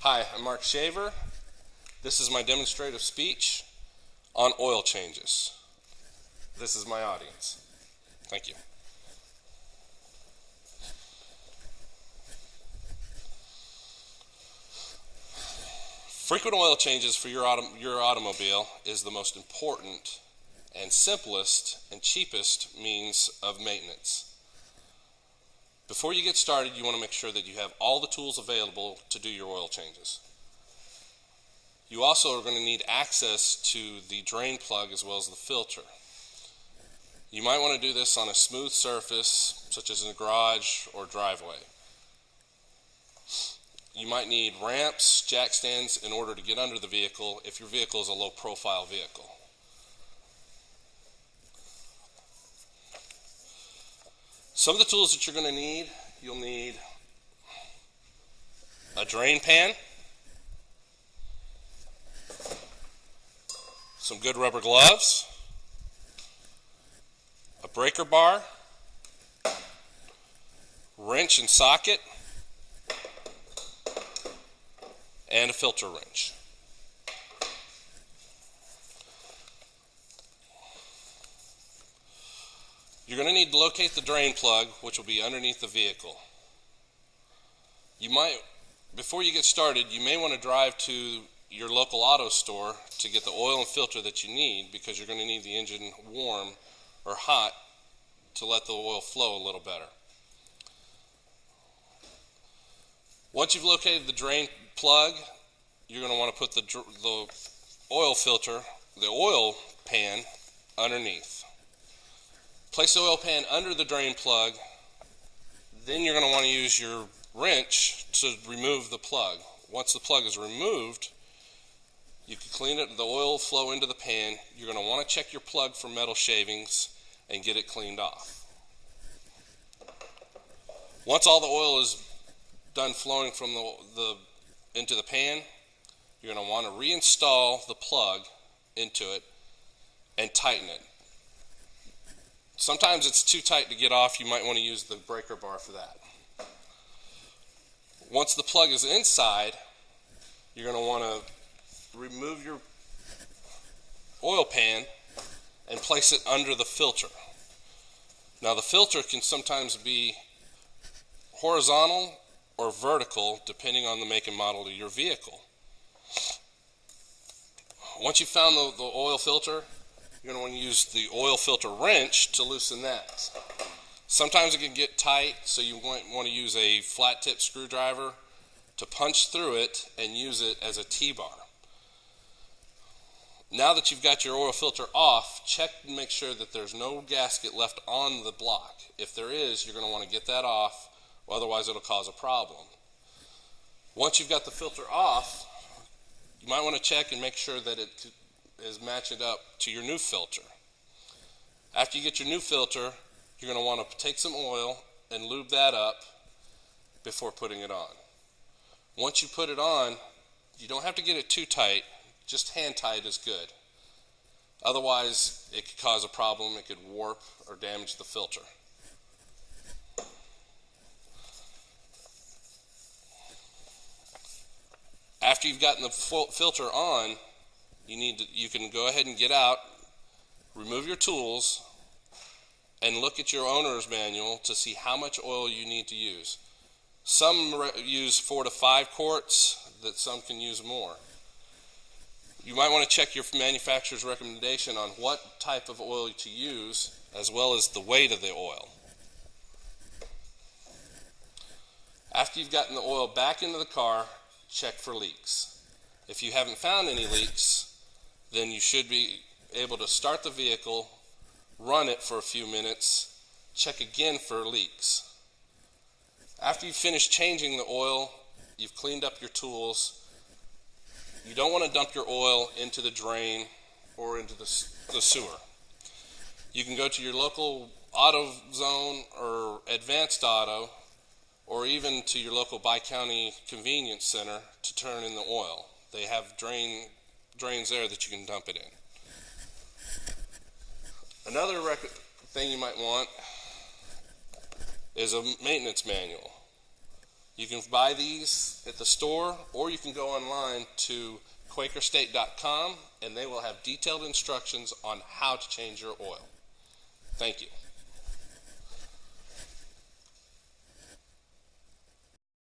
Hi, I'm Mark Shaver. This is my demonstrative speech on oil changes. This is my audience. Thank you. Frequent oil changes for your automobile is the most important and simplest and cheapest means of maintenance. Before you get started, you want to make sure that you have all the tools available to do your oil changes. You also are going to need access to the drain plug as well as the filter. You might want to do this on a smooth surface, such as in a garage or driveway. You might need ramps, jack stands in order to get under the vehicle if your vehicle is a low profile vehicle. Some of the tools that you're going to need, you'll need a drain pan, some good rubber gloves, a breaker bar, wrench and socket, and a filter wrench. You're going to need to locate the drain plug, which will be underneath the vehicle. Before you get started, you may want to drive to your local auto store to get the oil and filter that you need, because you're going to need the engine warm or hot to let the oil flow a little better. Once you've located the drain plug, you're going to want to put the oil filter, the oil pan, underneath. Place the oil pan under the drain plug. Then you're going to want to use your wrench to remove the plug. Once the plug is removed, you can clean it, the oil will flow into the pan. You're going to want to check your plug for metal shavings and get it cleaned off. Once all the oil is done flowing from into the pan, you're going to want to reinstall the plug into it and tighten it. Sometimes it's too tight to get off. You might want to use the breaker bar for that. Once the plug is inside, you're going to want to remove your oil pan and place it under the filter. Now, the filter can sometimes be horizontal or vertical, depending on the make and model of your vehicle. Once you've found the oil filter, you're going to want to use the oil filter wrench to loosen that. Sometimes it can get tight, so you might want to use a flat tip screwdriver to punch through it and use it as a T-bar. Now that you've got your oil filter off, check and make sure that there's no gasket left on the block. If there is, you're going to want to get that off, otherwise it'll cause a problem. Once you've got the filter off, you might want to check and make sure that it is matching up to your new filter. After you get your new filter, you're going to want to take some oil and lube that up before putting it on. Once you put it on, you don't have to get it too tight, just hand tight is good. Otherwise, it could cause a problem, it could warp or damage the filter. After you've gotten the filter on, you can go ahead and get out, remove your tools, and look at your owner's manual to see how much oil you need to use. Some use 4 to 5 quarts, that some can use more. You might want to check your manufacturer's recommendation on what type of oil to use, as well as the weight of the oil. After you've gotten the oil back into the car, check for leaks. If you haven't found any leaks, then you should be able to start the vehicle, run it for a few minutes, check again for leaks. After you've finished changing the oil, you've cleaned up your tools, you don't want to dump your oil into the drain or into the sewer. You can go to your local auto zone or advanced auto, or even to your local bi-county convenience center to turn in the oil. They have drains there that you can dump it in. Another thing you might want is a maintenance manual. You can buy these at the store, or you can go online to quakerstate.com and they will have detailed instructions on how to change your oil. Thank you.